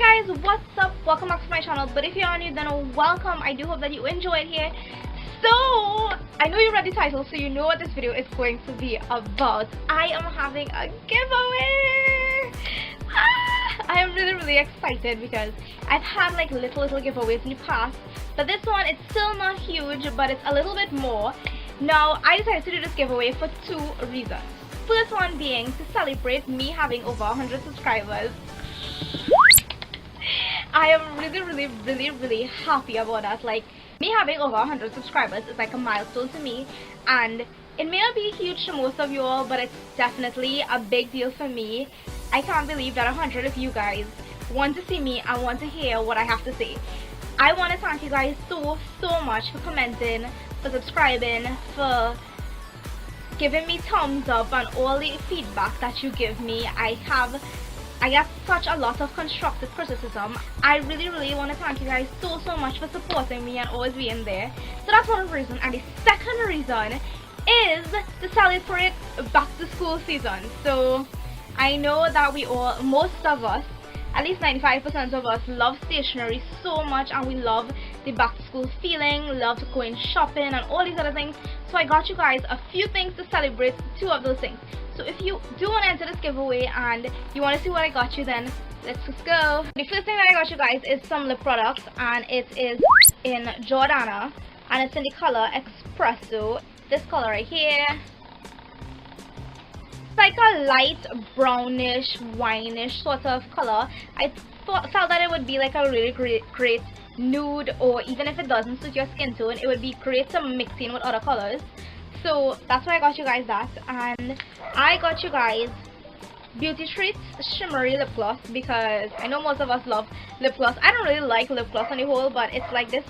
Hey guys, what's up? Welcome back to my channel. But if you're new, then welcome. I do hope that you enjoyed here. So I know you read the title, so you know what this video is going to be about. I am having a giveaway. I am really excited because I've had like little giveaways in the past, but this one, it's still not huge, but it's a little bit more. Now I decided to do this giveaway for two reasons. First one being to celebrate me having over 100 subscribers. I am really happy about that. Like, me having over 100 subscribers is like a milestone to me, and it may not be huge to most of you all, but it's definitely a big deal for me. I can't believe that 100 of you guys want to see me and want to hear what I have to say. I want to thank you guys so much for commenting, for subscribing, for giving me thumbs up and all the feedback that you give me. I get such a lot of constructive criticism. I really want to thank you guys so much for supporting me and always being there. So that's one reason. And the second reason is to celebrate back to school season. So I know that most of us, at least 95% of us, love stationery so much, and we love the back to school feeling, love going shopping and all these other things. So I got you guys a few things to celebrate, two of those things. So if you do want to enter this giveaway and you want to see what I got you, then let's just go. The first thing that I got you guys is some lip products, and it is in Jordana, and it's in the color Espresso. This color right here. It's like a light brownish, wineish sort of color. I felt that it would be like a really great nude, or even if it doesn't suit your skin tone, it would be great to mix in with other colors. So that's why I got you guys that. And I got you guys Beauty Treats Shimmery Lip Gloss, because I know most of us love lip gloss. I don't really like lip gloss on the whole, but it's like this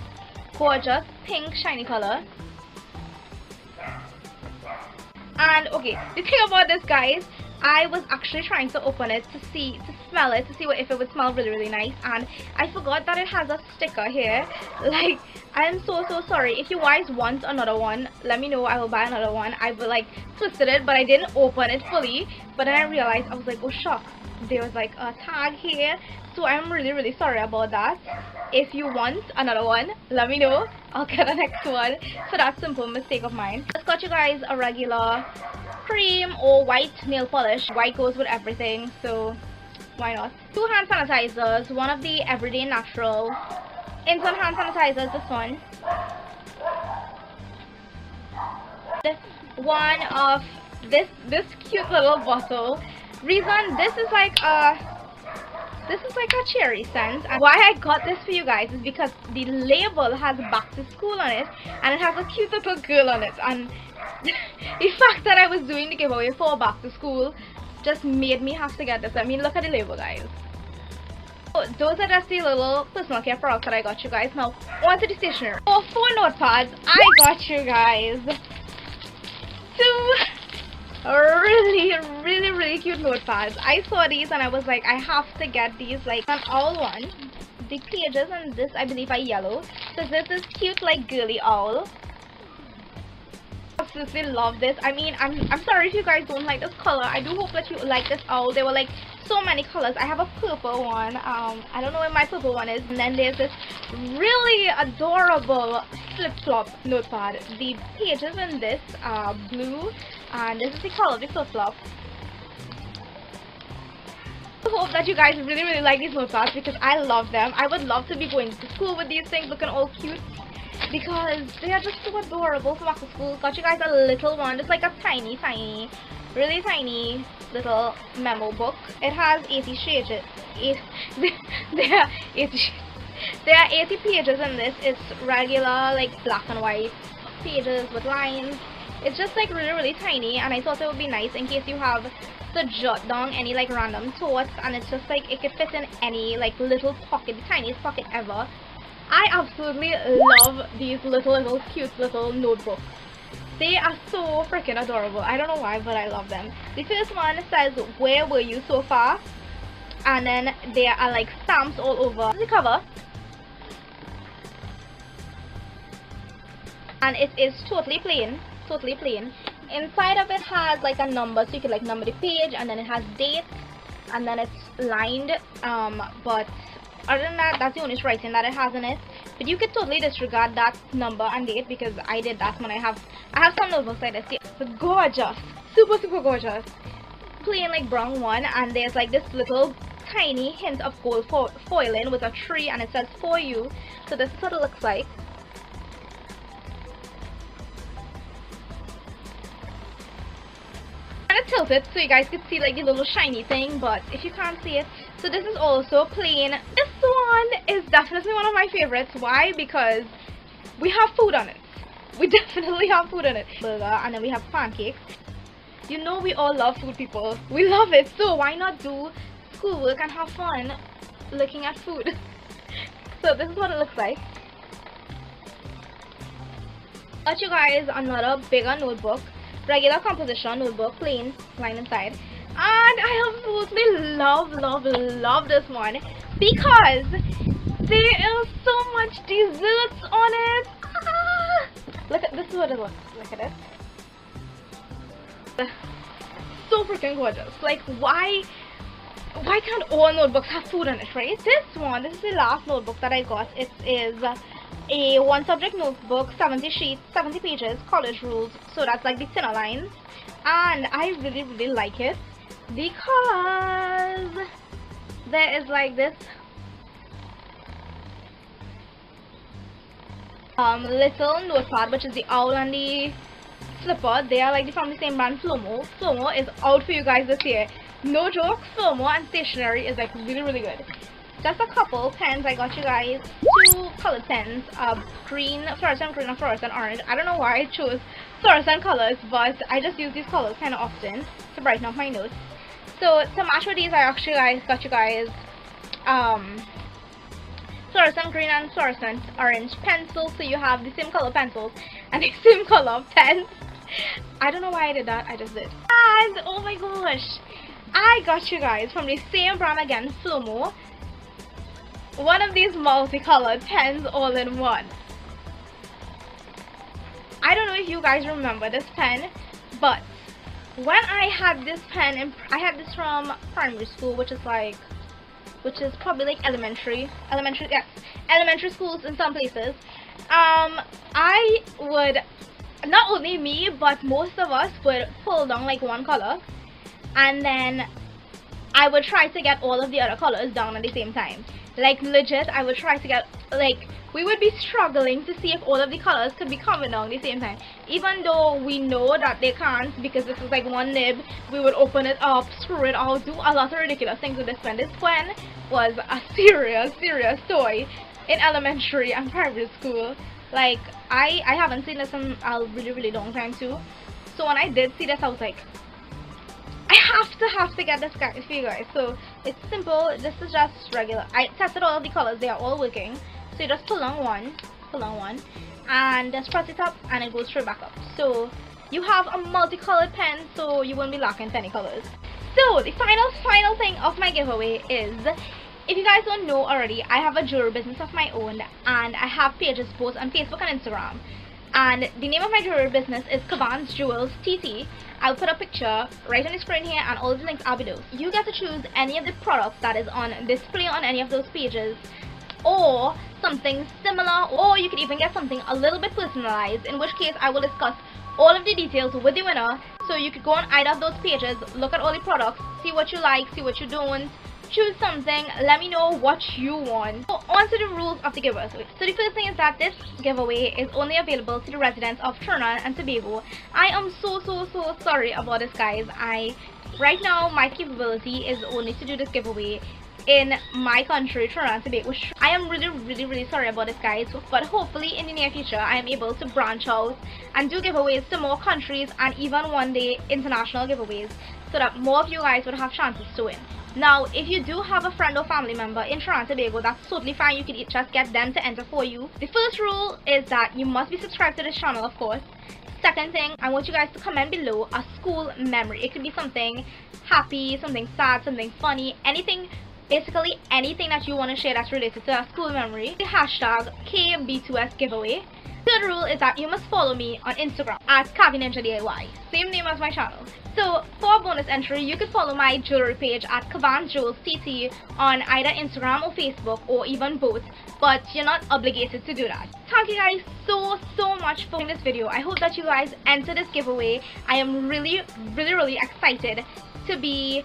gorgeous pink shiny color. And okay, the thing about this, guys, I was actually trying to open it to smell it, to see if it would smell really nice, and I forgot that it has a sticker here. Like, I am so sorry. If you guys want another one, let me know. I will buy another one. I will like twisted it, but I didn't open it fully. But then I realized, I was like, oh shucks, there was like a tag here. So I'm really sorry about that. If you want another one, let me know. I'll get the next one for that simple mistake of mine. Just got you guys a regular cream or white nail polish. White goes with everything, so why not? Two hand sanitizers, one of the Everyday Natural instant hand sanitizers, this one. One of this cute little bottle. Reason this is like a cherry scent, and why I got this for you guys is because the label has back to school on it, and it has a cute little girl on it, and the fact that I was doing the giveaway for back to school just made me have to get this. I mean, look at the label, guys. So those are just the little personal care products that I got you guys. Now on to the stationery. For 4 notepads, I got you guys 2 really cute notepads. I saw these and I was like, I have to get these, like an owl one. The pages and this, I believe, are yellow. So this is cute, like girly owl. Absolutely love this. I mean, I'm sorry if you guys don't like this color. I do hope that you like this owl. There were like so many colors. I have a purple one. I don't know where my purple one is. And then there's this really adorable flip-flop notepad. The pages in this are blue, and this is the color of the flip-flop. I hope that you guys really like these notepads, because I love them. I would love to be going to school with these things, looking all cute, because they are just so adorable for back to school. Got you guys a little one, just like a tiny, really tiny little memo book. It has 80 pages. There are 80 pages in this. It's regular, like black and white pages with lines. It's just like really tiny, and I thought it would be nice in case you have to jot down any like random thoughts, and it's just like it could fit in any like little pocket, the tiniest pocket ever. I absolutely love these little cute little notebooks. They are so freaking adorable. I don't know why, but I love them. The first one says, "Where were you so far?" And then there are like stamps all over the cover. And it is totally plain. Inside of it has like a number, so you can like number the page, and then it has dates, and then it's lined, but Other than that, that's the only writing that it has in it. But you could totally disregard that number and date because I did that when I have some notebooks like this. But gorgeous, super super gorgeous. Plain like brown one, and there's like this little tiny hint of gold foiling with a tree, and it says for you. So this is what it looks like. Kind of tilted so you guys could see like the little shiny thing, but if you can't see it, so this is also plain. This one is definitely one of my favorites. Why? Because we have food on it. We definitely have food on it. Burger, and then we have pancakes. You know we all love food, people. We love it, so why not do schoolwork and have fun looking at food? So this is what it looks like. Got you guys another bigger notebook, regular composition notebook, plain, line inside. And I absolutely love this one because there is so much desserts on it. Ah! Look at this is what it looks. Look at it. So freaking gorgeous. Like why can't all notebooks have food in it, right? This is the last notebook that I got. It is a one subject notebook, 70 sheets, 70 pages, college rules. So that's like the thinner lines, and I really like it because there is like this little notepad, which is the owl and the slipper. They are like from the same brand, Flomo. Flomo is out for you guys this year. No joke, Flomo and stationery is like really good. Just a couple pens I got you guys. 2 colored pens, green, fluorescent green and fluorescent orange. I don't know why I chose fluorescent colors, but I just use these colors kind of often to brighten up my notes. So to match with these, I actually got you guys fluorescent green and fluorescent orange pencils, so you have the same color pencils and the same color pens. I don't know why I did that, I just did. And oh my gosh, I got you guys from the same brand again, Flomo, one of these multicolored pens all in one. I don't know if you guys remember this pen, but when I had this pen, I had this from primary school, which is probably like elementary schools in some places. I would, not only me, but most of us would pull down like one color, and then I would try to get all of the other colors down at the same time. Like legit, I would try to get, like, we would be struggling to see if all of the colors could be coming down at the same time. Even though we know that they can't because this is like one nib, we would open it up, screw it out, do a lot of ridiculous things with this pen. This pen was a serious toy in elementary and primary school. Like, I haven't seen this in a really long time too. So when I did see this, I was like, I have to get this guy for you guys. So it's simple. This is just regular. I tested all of the colors. They are all working. So you just pull on one, and just press it up, and it goes straight back up. So you have a multicolored pen, so you won't be lacking any colors. So the final thing of my giveaway is, if you guys don't know already, I have a jewelry business of my own, and I have pages both on Facebook and Instagram. And the name of my jewelry business is Kavan's Jewels TT. I'll put a picture right on the screen here, and all the links are below. You get to choose any of the products that is on display on any of those pages, or something similar, or you can even get something a little bit personalized, in which case I will discuss all of the details with the winner. So you could go on either of those pages, look at all the products, see what you like, see what you don't, choose something, let me know what you want. So on to the rules of the giveaway. So the first thing is that this giveaway is only available to the residents of Trinidad and Tobago. I am so sorry about this, guys. Right now my capability is only to do this giveaway in my country, Trinidad and Tobago. I am really sorry about this, guys, but hopefully in the near future I am able to branch out and do giveaways to more countries, and even one day international giveaways, so that more of you guys would have chances to win. Now, if you do have a friend or family member in Trinidad and Tobago, that's totally fine. You can just get them to enter for you. The first rule is that you must be subscribed to this channel, of course. Second thing, I want you guys to comment below a school memory. It could be something happy, something sad, something funny, anything, basically anything that you want to share that's related to a school memory. The hashtag KB2S giveaway. Third rule is that you must follow me on Instagram at KavitaDIY, same name as my channel. So for bonus entry, you can follow my jewelry page at KavanJewelsTT on either Instagram or Facebook, or even both, but you're not obligated to do that. Thank you guys so much for watching this video. I hope that you guys enter this giveaway. I am really excited to be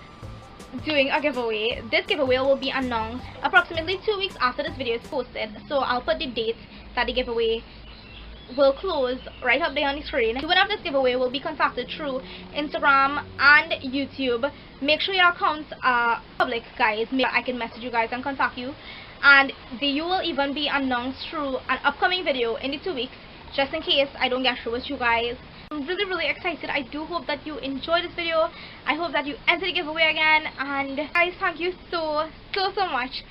doing a giveaway. This giveaway will be announced approximately 2 weeks after this video is posted, so I'll put the date that the giveaway will close right up there on the screen. The winner of this giveaway will be contacted through Instagram and YouTube. Make sure your accounts are public, guys. I can message you guys and contact you, and you will even be announced through an upcoming video in the 2 weeks, just in case I don't get through with you guys. I'm really excited. I do hope that you enjoyed this video. I hope that you enter the giveaway again, and guys, thank you so much